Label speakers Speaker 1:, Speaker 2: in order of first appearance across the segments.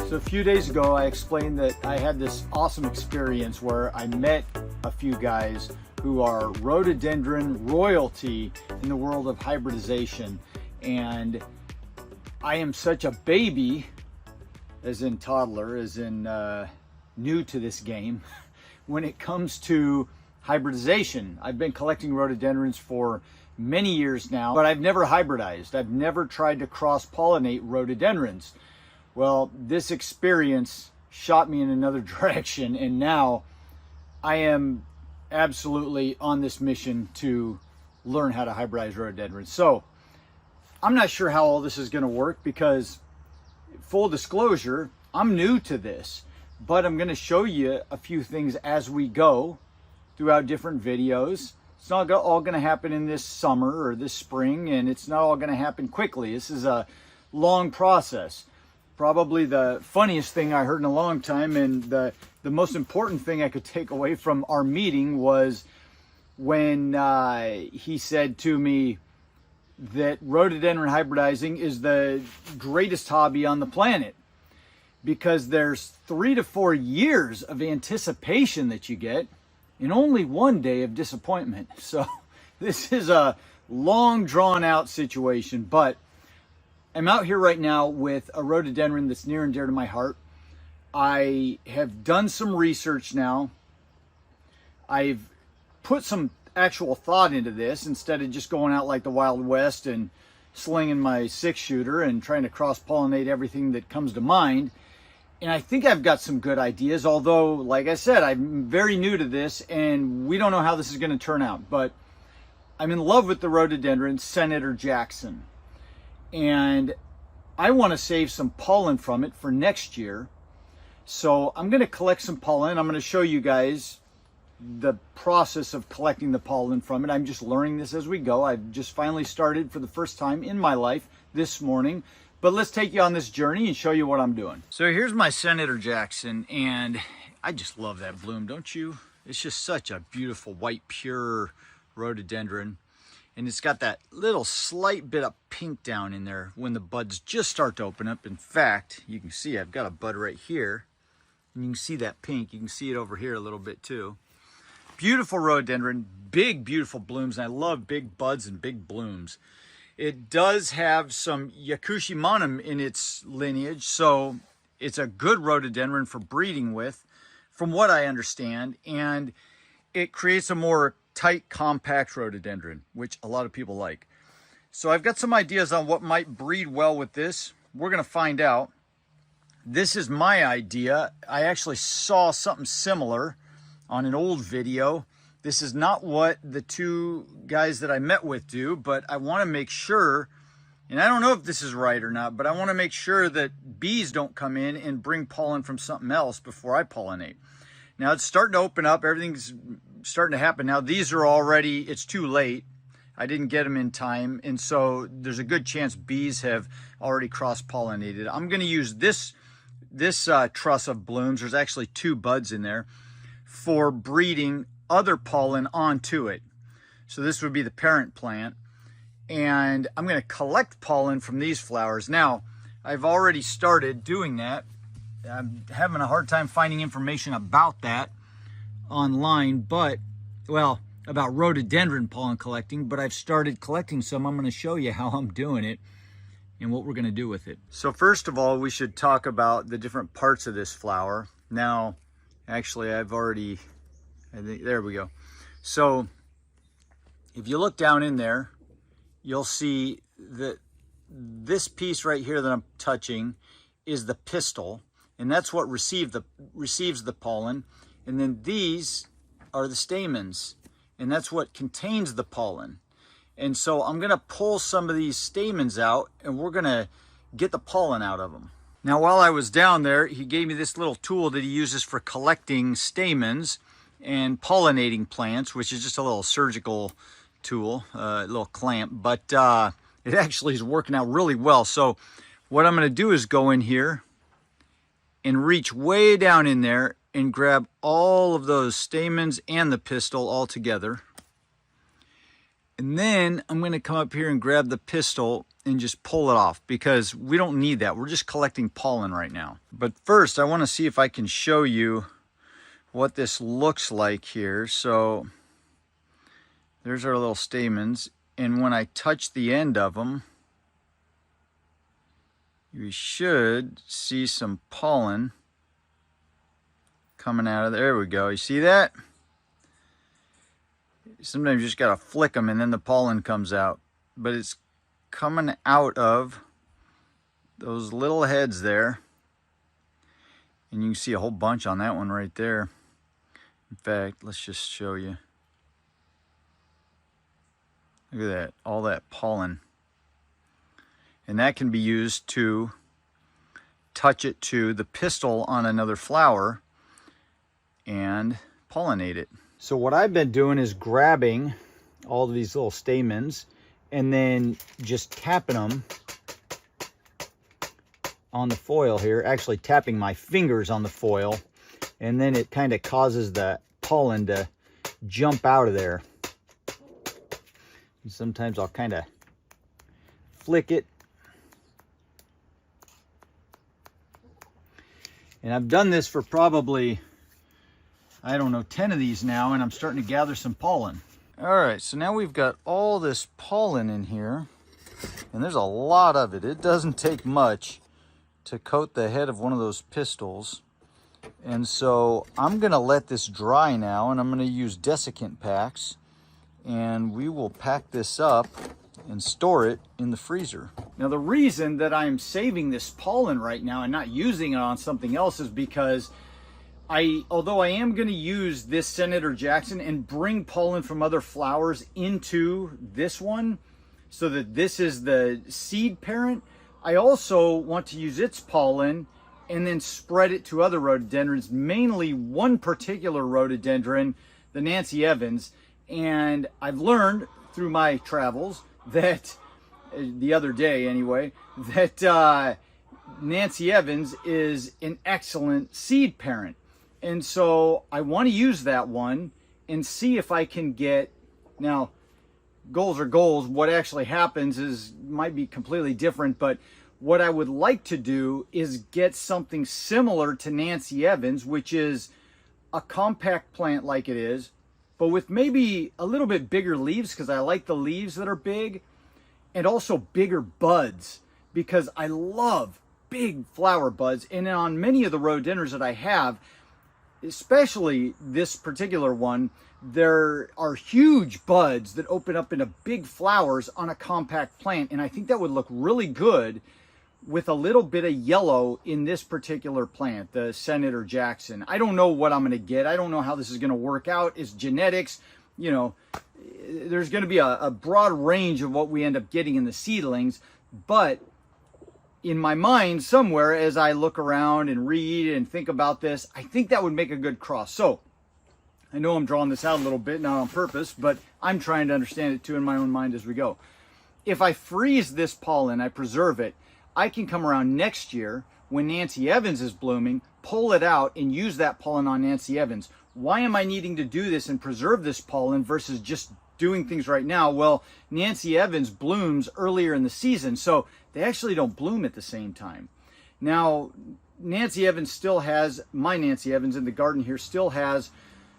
Speaker 1: So a few days ago, I explained that I had this awesome experience where I met a few guys who are rhododendron royalty in the world of hybridization. And I am such a baby, as in toddler, as in new to this game, when it comes to hybridization. I've been collecting rhododendrons for many years now, but I've never hybridized. I've never tried to cross-pollinate rhododendrons. Well, this experience shot me in another direction, and now I am absolutely on this mission to learn how to hybridize rhododendrons. So I'm not sure how all this is going to work because, full disclosure, I'm new to this, but I'm going to show you a few things as we go throughout different videos. It's not all going to happen in this summer or this spring, and it's not all going to happen quickly. This is a long process. Probably the funniest thing I heard in a long time, and the most important thing I could take away from our meeting was when he said to me that rhododendron hybridizing is the greatest hobby on the planet because there's 3 to 4 years of anticipation that you get and only 1 day of disappointment. So this is a long drawn out situation, but I'm out here right now with a rhododendron that's near and dear to my heart. I have done some research now. I've put some actual thought into this instead of just going out like the Wild West and slinging my 6-shooter and trying to cross-pollinate everything that comes to mind. And I think I've got some good ideas, although, like I said, I'm very new to this and we don't know how this is going to turn out. But I'm in love with the rhododendron Senator Jackson. And I want to save some pollen from it for next year. So I'm going to collect some pollen. I'm going to show you guys the process of collecting the pollen from it. I'm just learning this as we go. I've just finally started for the first time in my life this morning. But let's take you on this journey and show you what I'm doing. So here's my Senator Jackson, and I just love that bloom, don't you? It's just such a beautiful white, pure rhododendron. And it's got that little slight bit of pink down in there when the buds just start to open up. In fact, you can see I've got a bud right here. And you can see that pink. You can see it over here a little bit too. Beautiful rhododendron, big, beautiful blooms. And I love big buds and big blooms. It does have some Yakushimanum in its lineage, so it's a good rhododendron for breeding with, from what I understand. And it creates a more tight, compact rhododendron, which a lot of people like. So I've got some ideas on what might breed well with this. We're going to find out. This is my idea. I actually saw something similar on an old video. This is not what the two guys that I met with do, but I want to make sure, and I don't know if this is right or not, but I want to make sure that bees don't come in and bring pollen from something else before I pollinate. Now it's starting to open up. Everything's starting to happen. Now these are already, it's too late. I didn't get them in time. And so there's a good chance bees have already cross-pollinated. I'm going to use this truss of blooms. There's actually 2 buds in there for breeding other pollen onto it. So this would be the parent plant. And I'm going to collect pollen from these flowers. Now, I've already started doing that. I'm having a hard time finding information about that online, but, well, about rhododendron pollen collecting, but I've started collecting some. I'm going to show you how I'm doing it and what we're going to do with it. So first of all, we should talk about the different parts of this flower. Now, actually, I think, there we go. So if you look down in there, you'll see that this piece right here that I'm touching is the pistil, and that's what receives the pollen. And then these are the stamens, and that's what contains the pollen. And so I'm going to pull some of these stamens out, and we're going to get the pollen out of them. Now, while I was down there, he gave me this little tool that he uses for collecting stamens and pollinating plants, which is just a little surgical tool, a little clamp, but it actually is working out really well. So what I'm going to do is go in here and reach way down in there and grab all of those stamens and the pistil all together. And then I'm going to come up here and grab the pistil and just pull it off because we don't need that. We're just collecting pollen right now. But first I want to see if I can show you what this looks like here. So there's our little stamens, and when I touch the end of them, you should see some pollen coming out of there. There we go. You see that? Sometimes you just gotta flick them and then the pollen comes out, but it's coming out of those little heads there, and you can see a whole bunch on that one right there. In fact, let's just show you. Look at that, all that pollen. And that can be used to touch it to the pistil on another flower and pollinate it. So what I've been doing is grabbing all of these little stamens and then just tapping them on the foil here, actually tapping my fingers on the foil, and then it kind of causes the pollen to jump out of there. And sometimes I'll kind of flick it. And I've done this for probably, I don't know, 10 of these now, and I'm starting to gather some pollen. All right, so now we've got all this pollen in here, and there's a lot of it. It doesn't take much to coat the head of one of those pistils. And so I'm gonna let this dry now, and I'm gonna use desiccant packs, and we will pack this up and store it in the freezer. Now the reason that I'm saving this pollen right now and not using it on something else is because although I am going to use this Senator Jackson and bring pollen from other flowers into this one so that this is the seed parent, I also want to use its pollen and then spread it to other rhododendrons, mainly one particular rhododendron, the Nancy Evans. And I've learned through my travels that, the other day anyway, that Nancy Evans is an excellent seed parent. And so I want to use that one and see if I can get, now goals are goals, what actually happens is might be completely different, but what I would like to do is get something similar to Nancy Evans, which is a compact plant like it is, but with maybe a little bit bigger leaves, because I like the leaves that are big, and also bigger buds, because I love big flower buds. And on many of the rhododendrons that I have, especially this particular one, there are huge buds that open up into big flowers on a compact plant, and I think that would look really good with a little bit of yellow in this particular plant, the Senator Jackson. I don't know what I'm going to get. I don't know how this is going to work out. It's genetics. You know, there's going to be a broad range of what we end up getting in the seedlings, but in my mind somewhere, as I look around and read and think about this, I think that would make a good cross. So I know I'm drawing this out a little bit, not on purpose, but I'm trying to understand it too in my own mind as we go. If I freeze this pollen, I preserve it, I can come around next year when Nancy Evans is blooming, pull it out and use that pollen on Nancy Evans. Why am I needing to do this and preserve this pollen versus just doing things right now? Well, Nancy Evans blooms earlier in the season, so they actually don't bloom at the same time. Now, Nancy Evans still has, my Nancy Evans in the garden here still has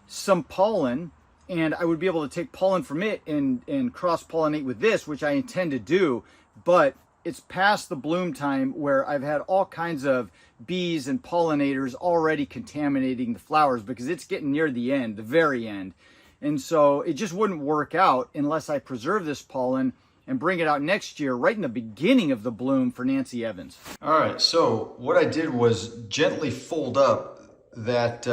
Speaker 1: some pollen, and I would be able to take pollen from it and cross-pollinate with this, which I intend to do, but it's past the bloom time where I've had all kinds of bees and pollinators already contaminating the flowers because it's getting near the end, the very end. And so it just wouldn't work out unless I preserve this pollen and bring it out next year, right in the beginning of the bloom for Nancy Evans. All right, so what I did was gently fold up that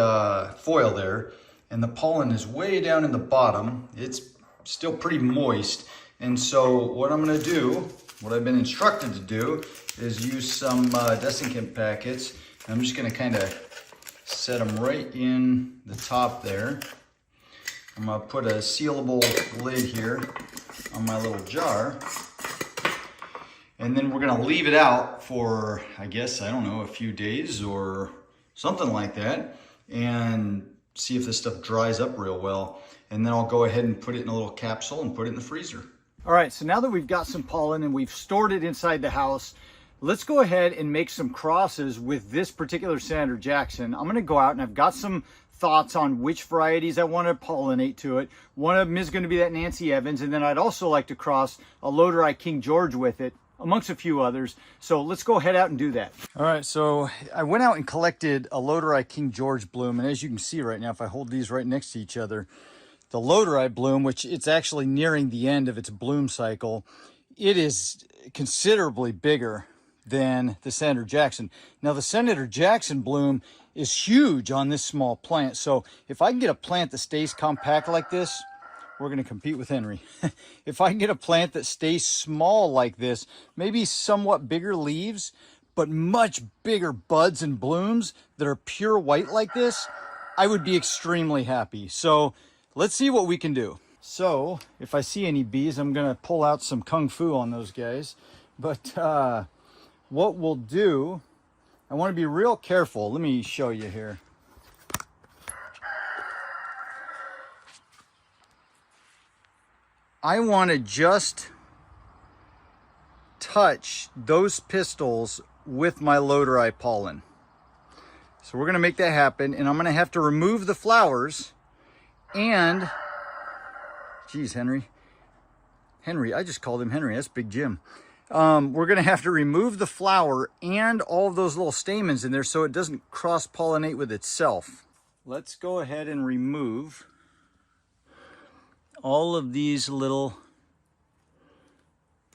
Speaker 1: foil there, and the pollen is way down in the bottom. It's still pretty moist. And so what I'm gonna do, what I've been instructed to do, is use some desiccant packets. I'm just gonna kind of set them right in the top there. I'm gonna put a sealable lid here on my little jar. And then we're gonna leave it out for, I guess, I don't know, a few days or something like that. And see if this stuff dries up real well. And then I'll go ahead and put it in a little capsule and put it in the freezer. All right, so now that we've got some pollen and we've stored it inside the house, let's go ahead and make some crosses with this particular Senator Jackson. I'm gonna go out and I've got some thoughts on which varieties I want to pollinate to it. One of them is going to be that Nancy Evans, and then I'd also like to cross a Rhododendron King George with it, amongst a few others. So let's go head out and do that. All right, so I went out and collected a Rhododendron King George bloom, and as you can see right now, if I hold these right next to each other, the Rhododendron bloom, which it's actually nearing the end of its bloom cycle, it is considerably bigger than the Senator Jackson. Now the Senator Jackson bloom is huge on this small plant. So if I can get a plant that stays compact like this, we're going to compete with Henry. If I can get a plant that stays small like this, maybe somewhat bigger leaves, but much bigger buds and blooms that are pure white like this, I would be extremely happy. So let's see what we can do. So if I see any bees, I'm going to pull out some kung fu on those guys. But what we'll do, I want to be real careful. Let me show you here. I want to just touch those pistils with my Rhododendron pollen. So we're going to make that happen, and I'm going to have to remove the flowers and, geez, Henry, I just called him Henry. That's Big Jim. We're going to have to remove the flower and all of those little stamens in there so it doesn't cross-pollinate with itself. Let's go ahead and remove all of these little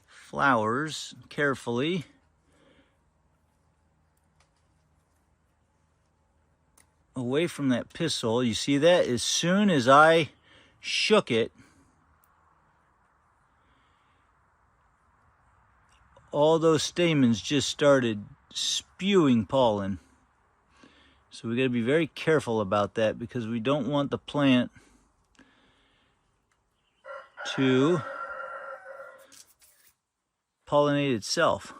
Speaker 1: flowers carefully. Away from that pistil. You see that? As soon as I shook it, all those stamens just started spewing pollen. So we got to be very careful about that because we don't want the plant to pollinate itself.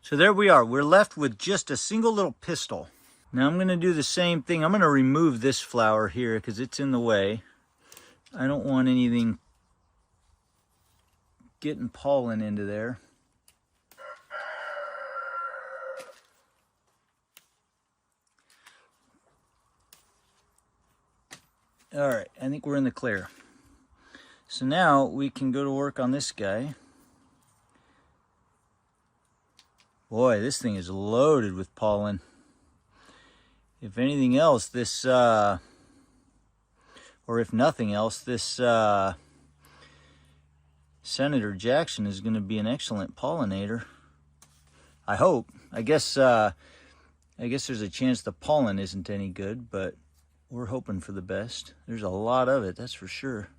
Speaker 1: So there we are. We're left with just a single little pistil. Now I'm going to do the same thing. I'm going to remove this flower here because it's in the way. I don't want anything getting pollen into there. All right, I think we're in the clear. So now we can go to work on this guy. Boy, this thing is loaded with pollen. If anything else, this, or if nothing else, this Senator Jackson is going to be an excellent pollinator. I hope. I guess there's a chance the pollen isn't any good, but we're hoping for the best. There's a lot of it, that's for sure.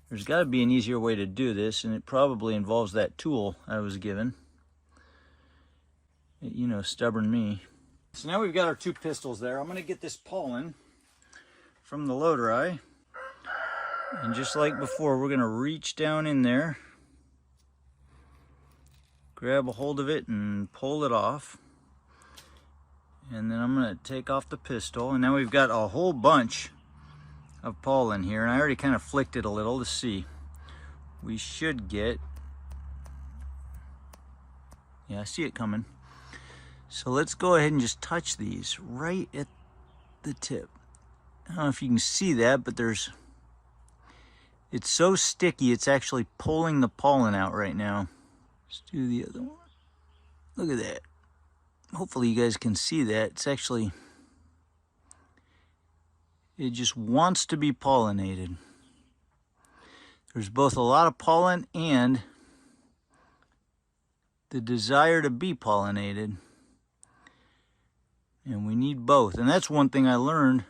Speaker 1: There's got to be an easier way to do this, and it probably involves that tool I was given. You know, stubborn me. So now we've got our two pistils there. I'm going to get this pollen from the Rhododendron. And just like before, we're going to reach down in there, grab a hold of it and pull it off. And then I'm going to take off the pistil. And now we've got a whole bunch of pollen here. And I already kind of flicked it a little to see. We should get, yeah, I see it coming. So let's go ahead and just touch these right at the tip. I don't know if you can see that, but it's so sticky, it's actually pulling the pollen out right now. Let's do the other one. Look at that. Hopefully you guys can see that. It's actually, it just wants to be pollinated. There's both a lot of pollen and the desire to be pollinated. And we need both. And that's one thing I learned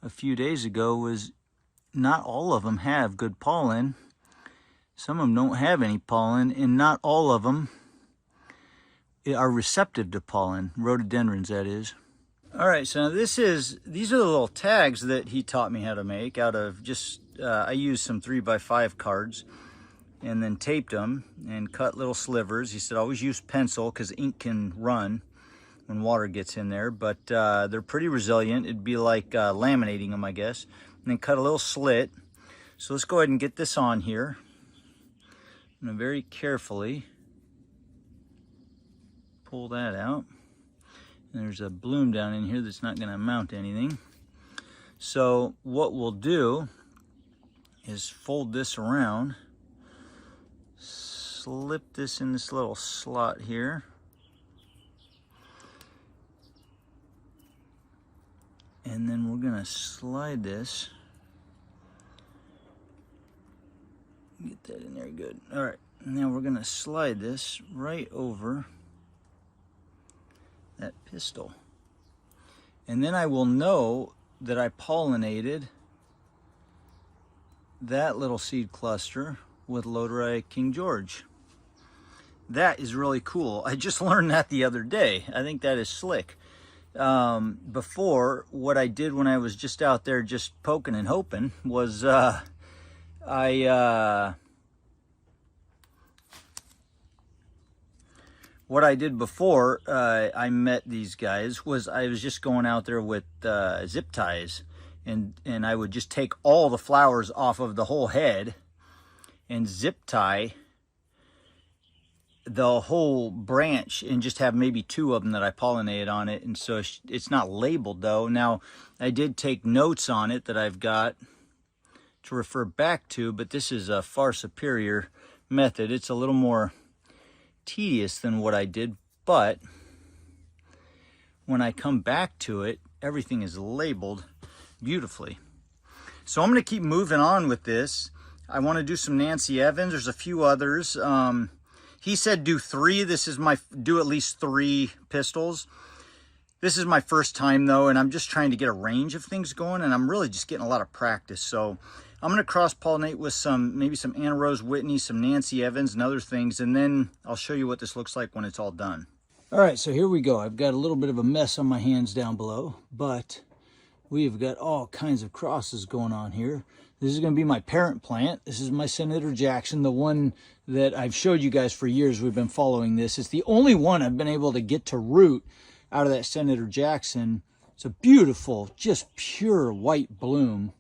Speaker 1: a few days ago was not all of them have good pollen. Some of them don't have any pollen, and not all of them are receptive to pollen, rhododendrons that is. All right, so these are the little tags that he taught me how to make out of just, I used some 3x5 cards and then taped them and cut little slivers. He said always use pencil because ink can run. when water gets in there, but they're pretty resilient. It'd be like laminating them, I guess. And then cut a little slit. So let's go ahead and get this on here. I'm gonna very carefully pull that out. And there's a bloom down in here that's not gonna amount to anything. So what we'll do is fold this around, slip this in this little slot here. And then we're gonna slide this. Get that in there good. All right, now we're gonna slide this right over that pistil. And then I will know that I pollinated that little seed cluster with Rhododendron King George. That is really cool. I just learned that the other day. I think that is slick. Before, what I did when I was just out there just poking and hoping was what I did before I met these guys was I was just going out there with zip ties, and I would just take all the flowers off of the whole head and zip tie the whole branch and just have maybe 2 of them that I pollinated on it. And so it's not labeled though. Now I did take notes on it that I've got to refer back to, but this is a far superior method. It's a little more tedious than what I did, but when I come back to it, everything is labeled beautifully. So I'm going to keep moving on with this. I want to do some Nancy Evans. There's a few others. He said do 3. This is do at least 3 pistils. This is my first time though, and I'm just trying to get a range of things going, and I'm really just getting a lot of practice. So I'm going to cross-pollinate with maybe some Anna Rose Whitney, some Nancy Evans, and other things, and then I'll show you what this looks like when it's all done. All right, so here we go. I've got a little bit of a mess on my hands down below, but we've got all kinds of crosses going on here. This is going to be my parent plant. This is my Senator Jackson, the one that I've showed you guys for years. We've been following this. It's the only one I've been able to get to root out of that Senator Jackson. It's a beautiful, just pure white bloom.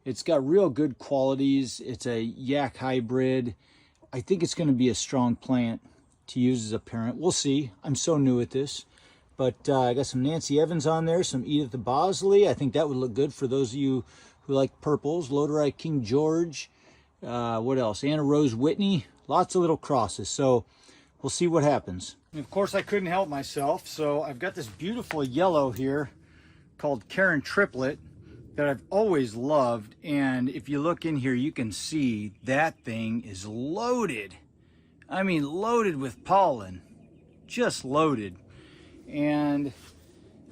Speaker 1: It's got real good qualities. It's a yak hybrid. I think it's going to be a strong plant to use as a parent. We'll see. I'm so new at this. But I got some Nancy Evans on there, some Edith the Bosley. I think that would look good for those of you who like purples. Rhododendron King George. What else? Anna Rose Whitney. Lots of little crosses. So we'll see what happens. And of course, I couldn't help myself. So I've got this beautiful yellow here called Karen Triplet that I've always loved. And if you look in here, you can see that thing is loaded. I mean, loaded with pollen. Just loaded. And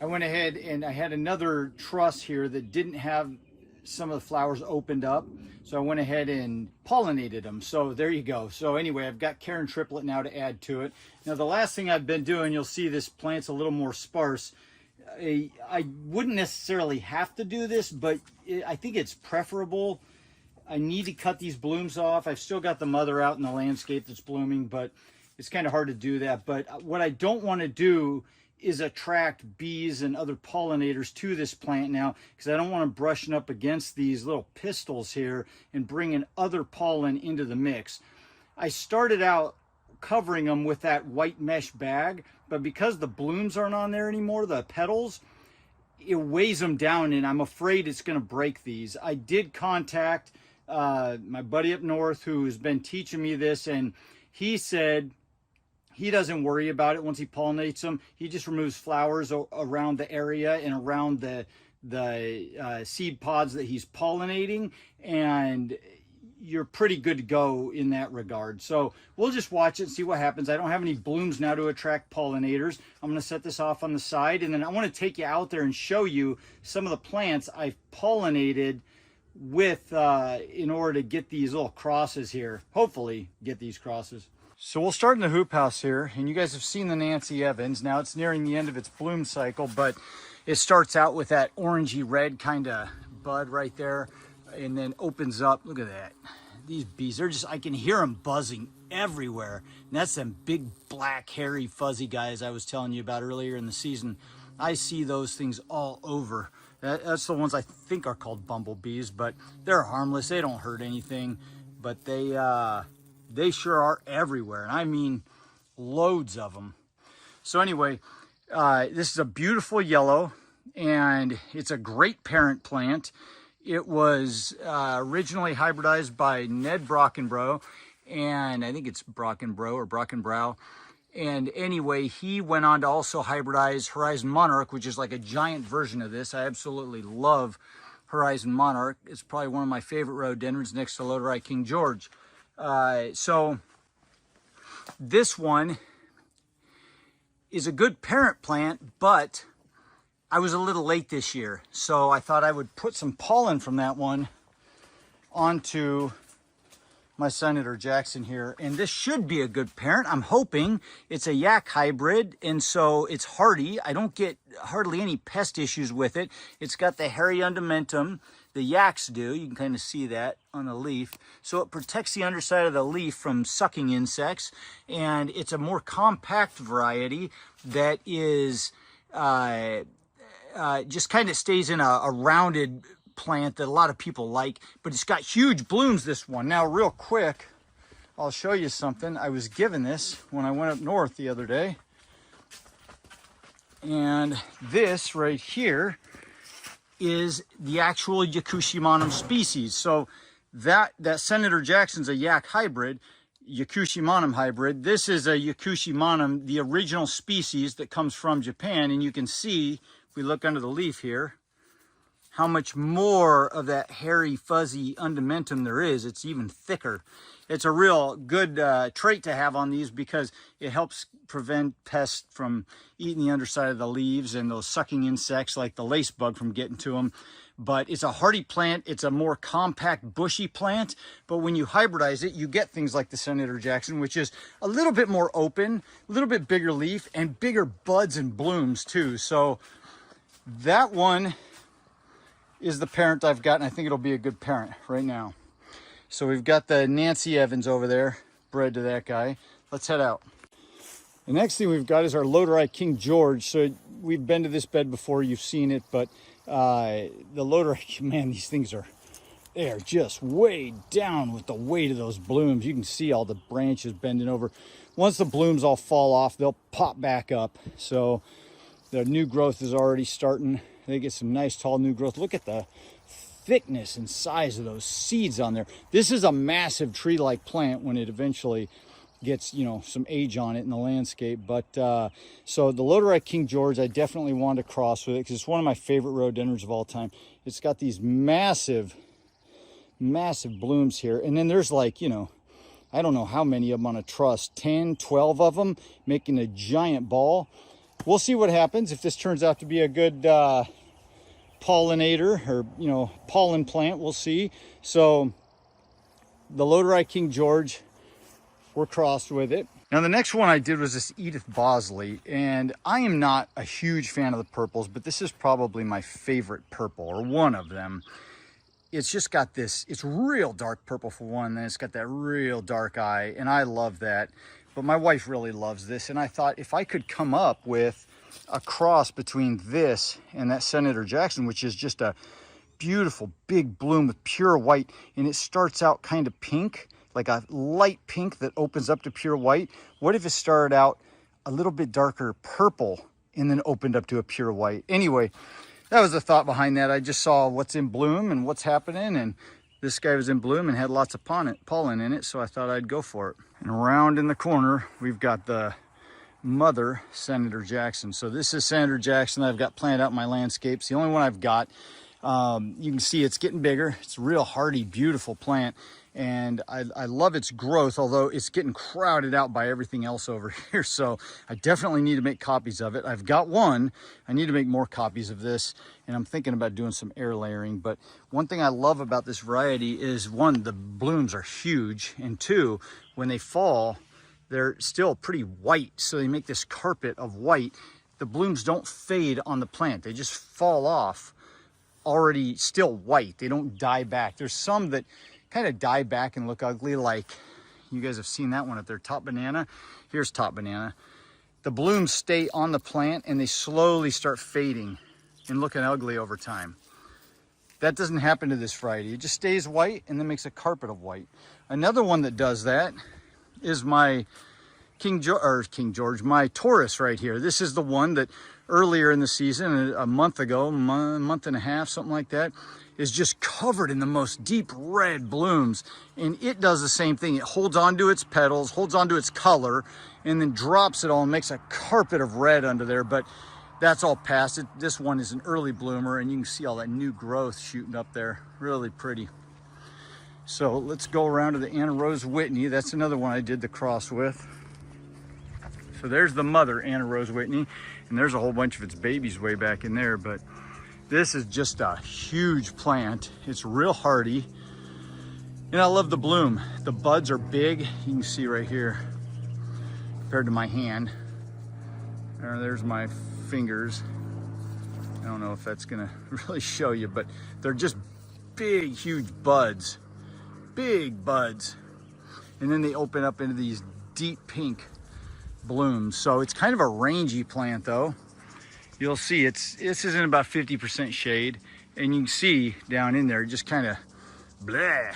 Speaker 1: I went ahead and I had another truss here that didn't have some of the flowers opened up. So I went ahead and pollinated them. So there you go. So anyway, I've got Karen Triplet now to add to it. Now the last thing I've been doing, you'll see this plant's a little more sparse. I wouldn't necessarily have to do this, but I think it's preferable. I need to cut these blooms off. I've still got the mother out in the landscape that's blooming, but it's kind of hard to do that. But what I don't want to do is attract bees and other pollinators to this plant now, because I don't want them brushing up against these little pistils here and bringing other pollen into the mix. I started out covering them with that white mesh bag, but because the blooms aren't on there anymore, the petals, it weighs them down, and I'm afraid it's going to break these. I did contact my buddy up north who has been teaching me this, and he said he doesn't worry about it once he pollinates them. He just removes flowers around the area and around the seed pods that he's pollinating, and you're pretty good to go in that regard. So we'll just watch it and see what happens. I don't have any blooms now to attract pollinators. I'm going to set this off on the side, and then I want to take you out there and show you some of the plants I've pollinated with in order to get these little crosses here. Hopefully get these crosses. So we'll start in the hoop house here, and you guys have seen the Nancy Evans. Now it's nearing the end of its bloom cycle, but it starts out with that orangey red kind of bud right there, and then opens up. Look at that. these bees, they're just, I can hear them buzzing everywhere. And that's them big, black, hairy, fuzzy guys I was telling you about earlier in the season. I see those things all over. That's the ones I think are called bumblebees, but they're harmless. They don't hurt anything, but they sure are everywhere. And I mean, loads of them. So anyway, this is a beautiful yellow, and it's a great parent plant. It was originally hybridized by Ned Brockenbrough, and I think it's Brockenbrough or Brockenbrow. And anyway, he went on to also hybridize Horizon Monarch, which is like a giant version of this. I absolutely love Horizon Monarch. It's probably one of my favorite rhododendrons next to Rhododendron King George. So this one is a good parent plant, but I was a little late this year. So I thought I would put some pollen from that one onto my Senator Jackson here, and this should be a good parent. I'm hoping. It's a yak hybrid, and so it's hardy. I don't get hardly any pest issues with it. It's got the hairy undamentum. The yaks do. You can kind of see that on the leaf. So it protects the underside of the leaf from sucking insects, and it's a more compact variety that is just kind of stays in a rounded plant that a lot of people like, but it's got huge blooms, this one. Now, real quick, I'll show you something. I was given this when I went up north the other day, and this right here is the actual Yakushimanum species. So that Senator Jackson's a yak hybrid, Yakushimanum hybrid. This is a Yakushimanum, the original species that comes from Japan, and you can see, if we look under the leaf here, how much more of that hairy, fuzzy undamentum there is. It's even thicker. It's a real good trait to have on these because it helps prevent pests from eating the underside of the leaves and those sucking insects like the lace bug from getting to them. But it's a hardy plant. It's a more compact, bushy plant. But when you hybridize it, you get things like the Senator Jackson, which is a little bit more open, a little bit bigger leaf, and bigger buds and blooms too. So that one is the parent I've got, and I think it'll be a good parent right now. So we've got the Nancy Evans over there, bred to that guy. Let's head out. The next thing we've got is our Rhododendron King George. So we've been to this bed before, you've seen it, but the Rhododendron, man, these things they're just way down with the weight of those blooms. You can see all the branches bending over. Once the blooms all fall off, they'll pop back up. So the new growth is already starting. They get some nice tall new growth. Look at the thickness and size of those seeds on there. This is a massive tree-like plant when it eventually gets, you know, some age on it in the landscape. But so the Rhododendron King George, I definitely want to cross with it because it's one of my favorite rhododendrons of all time. It's got these massive blooms here. And then there's like, you know, I don't know how many of them on a truss, 10, 12 of them making a giant ball. We'll see what happens if this turns out to be a good pollinator or, you know, pollen plant. We'll see. So the Rhododendron King George, we're crossed with it. Now the next one I did was this Edith Bosley, and I am not a huge fan of the purples, but this is probably my favorite purple, or one of them. It's just got this, it's real dark purple for one, and then it's got that real dark eye, and I love that. But my wife really loves this, and I thought if I could come up with a cross between this and that Senator Jackson, which is just a beautiful big bloom with pure white, and it starts out kind of pink, like a light pink that opens up to pure white. What if it started out a little bit darker purple and then opened up to a pure white? Anyway, that was the thought behind that. I just saw what's in bloom and what's happening, and this guy was in bloom and had lots of pollen in it, so I thought I'd go for it. And around in the corner, we've got the mother Senator Jackson. So this is Senator Jackson I've got planted out in my landscapes. The only one I've got. You can see it's getting bigger. It's a real hardy, beautiful plant. And I love its growth, although it's getting crowded out by everything else over here. So I definitely need to make copies of it. I've got one. I need to make more copies of this. And I'm thinking about doing some air layering. But one thing I love about this variety is, one, the blooms are huge. And two, when they fall, they're still pretty white. So they make this carpet of white. The blooms don't fade on the plant. They just fall off already still white. They don't die back. There's some that kind of die back and look ugly, like you guys have seen that one up there, top banana. Here's top banana. The blooms stay on the plant and they slowly start fading and looking ugly over time. That doesn't happen to this variety. It just stays white and then makes a carpet of white. Another one that does that is my King George, my Taurus right here. This is the one that earlier in the season, a month ago, month and a half, something like that, is just covered in the most deep red blooms. And it does the same thing. It holds onto its petals, holds onto its color, and then drops it all and makes a carpet of red under there. But that's all past. This one is an early bloomer, and you can see all that new growth shooting up there. Really pretty. So let's go around to the Anna Rose Whitney. That's another one I did the cross with. So there's the mother, Anna Rose Whitney, and there's a whole bunch of its babies way back in there, but this is just a huge plant. It's real hardy, and I love the bloom. The buds are big. You can see right here, compared to my hand. There's my fingers. I don't know if that's gonna really show you, but they're just big, huge buds. Big buds. And then they open up into these deep pink blooms. So it's kind of a rangy plant though. You'll see this is in about 50% shade, and you can see down in there it just kind of blah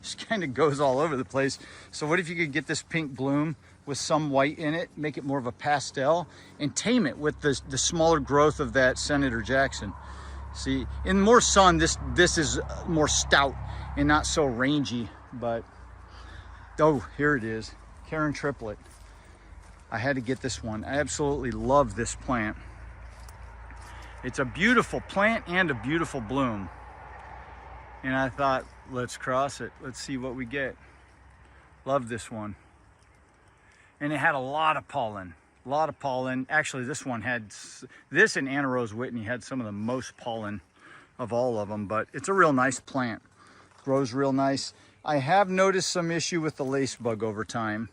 Speaker 1: just kind of goes all over the place. So what if you could get this pink bloom with some white in it, make it more of a pastel, and tame it with the smaller growth of that Senator Jackson. See, in more sun, this is more stout and not so rangy. But oh, here it is, Karen Triplet. I had to get this one. I absolutely love this plant. It's a beautiful plant and a beautiful bloom. And I thought, let's cross it. Let's see what we get. Love this one. And it had a lot of pollen. A lot of pollen. Actually, this one had, this and Anna Rose Whitney had some of the most pollen of all of them. But it's a real nice plant. Grows real nice. I have noticed some issue with the lace bug over time.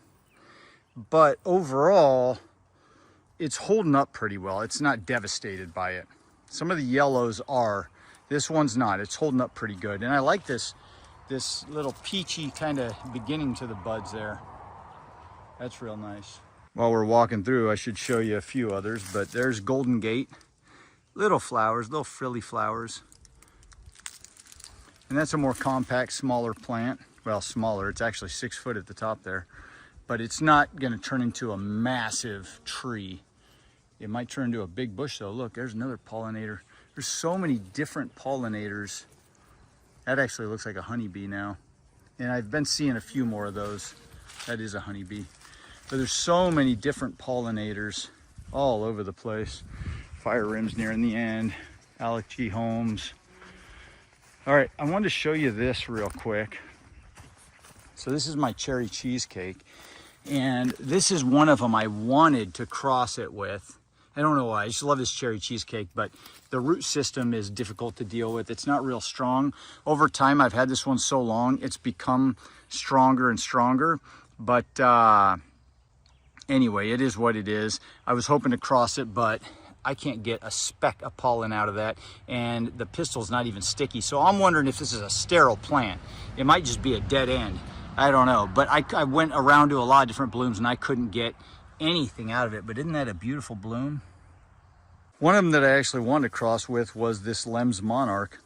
Speaker 1: But overall, it's holding up pretty well. It's not devastated by it. Some of the yellows are. This one's not. It's holding up pretty good. And I like this little peachy kind of beginning to the buds there. That's real nice. While we're walking through, I should show you a few others, but there's Golden Gate. Little flowers, little frilly flowers. And that's a more compact, smaller plant. Well, smaller. It's actually 6 foot at the top there. But it's not going to turn into a massive tree. It might turn into a big bush though. Look, there's another pollinator. There's so many different pollinators. That actually looks like a honeybee now. And I've been seeing a few more of those. That is a honeybee. But there's so many different pollinators all over the place. Fire Rim's nearing the end. Alec G. Holmes. All right, I wanted to show you this real quick. So this is my cherry cheesecake. And this is one of them I wanted to cross it with. I don't know why, I just love this cherry cheesecake, but the root system is difficult to deal with. It's not real strong. Over time, I've had this one so long, it's become stronger and stronger. But anyway, it is what it is. I was hoping to cross it, but I can't get a speck of pollen out of that. And the pistil's not even sticky. So I'm wondering if this is a sterile plant. It might just be a dead end. I don't know, but I went around to a lot of different blooms and I couldn't get anything out of it. But isn't that a beautiful bloom? One of them that I actually wanted to cross with was this Lem's Monarch,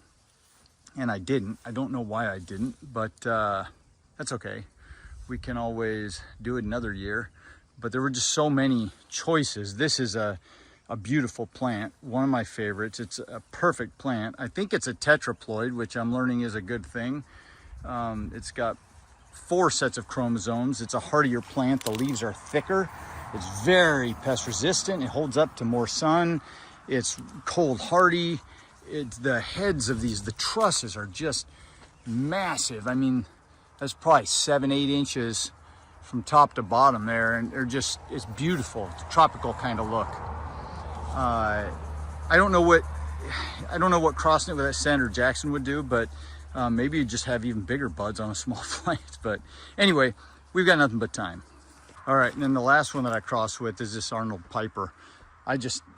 Speaker 1: and I didn't. I don't know why I didn't, but that's okay. We can always do it another year. But there were just so many choices. This is a beautiful plant, one of my favorites. It's a perfect plant. I think it's a tetraploid, which I'm learning is a good thing. It's got 4 sets of chromosomes. It's a hardier plant. The leaves are thicker. It's very pest resistant. It holds up to more sun. It's cold hardy. The heads of these, the trusses are just massive. I mean, that's probably 7-8 inches from top to bottom there, and they're just, it's beautiful. It's a tropical kind of look. I don't know what crossing it with that Senator Jackson would do, but maybe you just have even bigger buds on a small plant. But anyway, we've got nothing but time. All right, and then the last one that I crossed with is this Arnold Piper.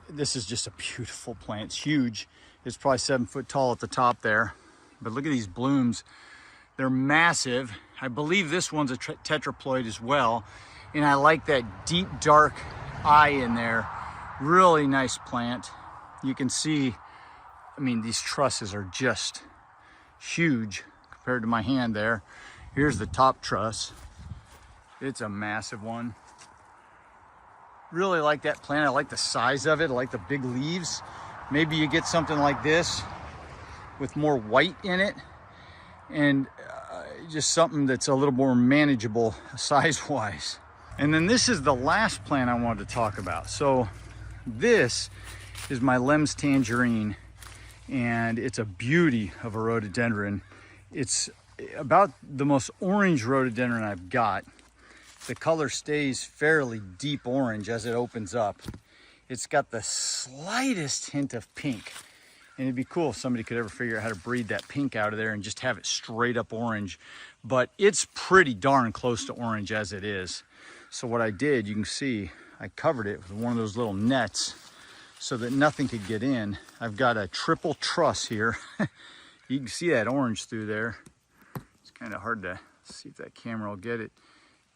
Speaker 1: This is just a beautiful plant. It's huge. It's probably 7 foot tall at the top there. But look at these blooms. They're massive. I believe this one's a tetraploid as well. And I like that deep dark eye in there. Really nice plant. You can see, I mean, these trusses are just huge compared to my hand there. Here's the top truss. It's a massive one. Really like that plant. I like the size of it. I like the big leaves. Maybe you get something like this with more white in it, and just something that's a little more manageable size-wise. And then this is the last plant I wanted to talk about. So this is my Lem's Tangerine, and it's a beauty of a rhododendron. It's about the most orange rhododendron I've got. The color stays fairly deep orange as it opens up. It's got the slightest hint of pink. And it'd be cool if somebody could ever figure out how to breed that pink out of there and just have it straight up orange. But it's pretty darn close to orange as it is. So what I did, you can see, I covered it with one of those little nets so that nothing could get in. I've got a triple truss here. You can see that orange through there. It's kind of hard to see if that camera will get it.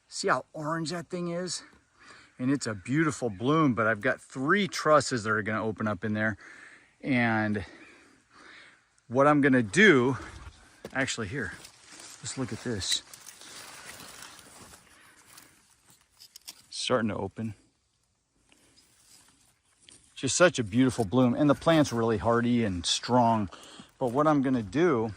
Speaker 1: See how orange that thing is? And it's a beautiful bloom, but I've got 3 trusses that are gonna open up in there. And what I'm gonna do, actually here, let's look at this. It's starting to open. Just such a beautiful bloom, and the plant's really hardy and strong. But what I'm gonna do,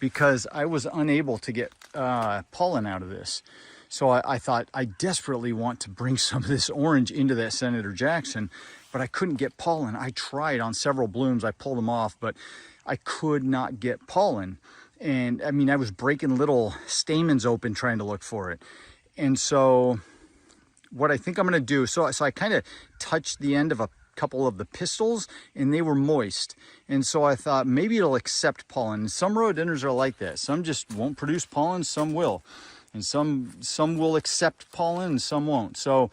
Speaker 1: because I was unable to get pollen out of this, so I thought I desperately want to bring some of this orange into that Senator Jackson, but I couldn't get pollen. I tried on several blooms, I pulled them off, but I could not get pollen. And I mean, I was breaking little stamens open trying to look for it. And so what I think I'm gonna do, so I kind of touched the end of a couple of the pistils and they were moist. And so I thought maybe it'll accept pollen. Some rhododendrons are like that. Some just won't produce pollen, some will. And some will accept pollen and some won't. So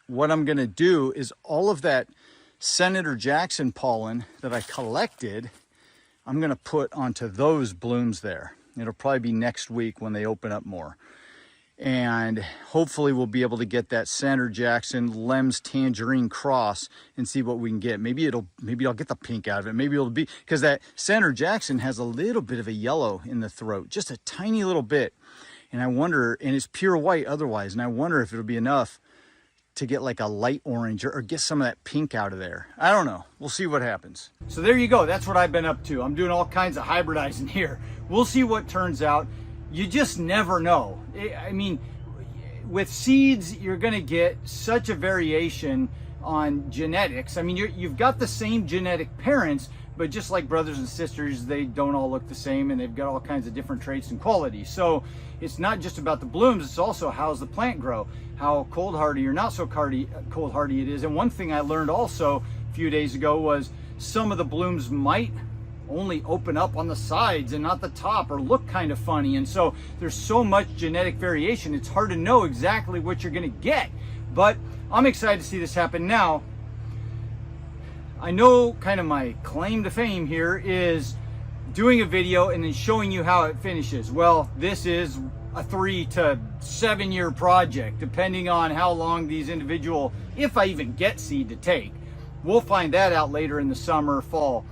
Speaker 1: what I'm gonna do is all of that Senator Jackson pollen that I collected, I'm gonna put onto those blooms there. It'll probably be next week when they open up more. And hopefully we'll be able to get that Senator Jackson Lem's Tangerine cross and see what we can get. Maybe I'll get the pink out of it. Maybe it'll be, because that Senator Jackson has a little bit of a yellow in the throat, just a tiny little bit. And I wonder, and it's pure white otherwise, and I wonder if it'll be enough to get like a light orange or get some of that pink out of there. I don't know. We'll see what happens. So there you go. That's what I've been up to. I'm doing all kinds of hybridizing here. We'll see what turns out. You just never know. I mean, with seeds, you're going to get such a variation on genetics. I mean, you've got the same genetic parents, but just like brothers and sisters, they don't all look the same, and they've got all kinds of different traits and qualities. So it's not just about the blooms, it's also how's the plant grow, how cold hardy or not so cold hardy it is. And one thing I learned also a few days ago was some of the blooms might only open up on the sides and not the top, or look kind of funny. And so there's so much genetic variation, it's hard to know exactly what you're gonna get. But I'm excited to see this happen. Now, I know kind of my claim to fame here is doing a video and then showing you how it finishes. Well, this is a 3 to 7 year project, depending on how long these individual, if I even get seed to take. We'll find that out later in the summer, fall.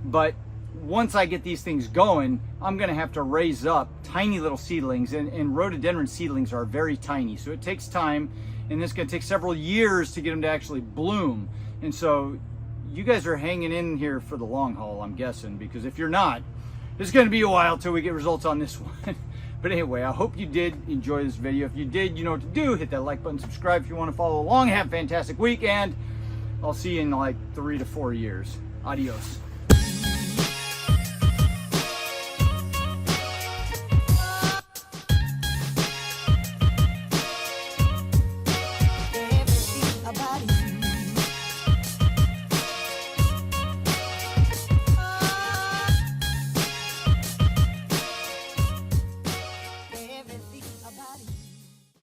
Speaker 1: But once I get these things going, I'm gonna have to raise up tiny little seedlings, and rhododendron seedlings are very tiny. So it takes time, and it's gonna take several years to get them to actually bloom. And so you guys are hanging in here for the long haul, I'm guessing, because if you're not, it's gonna be a while till we get results on this one. But anyway, I hope you did enjoy this video. If you did, you know what to do. Hit that like button, subscribe if you wanna follow along. Have a fantastic week, and I'll see you in like 3 to 4 years. Adios.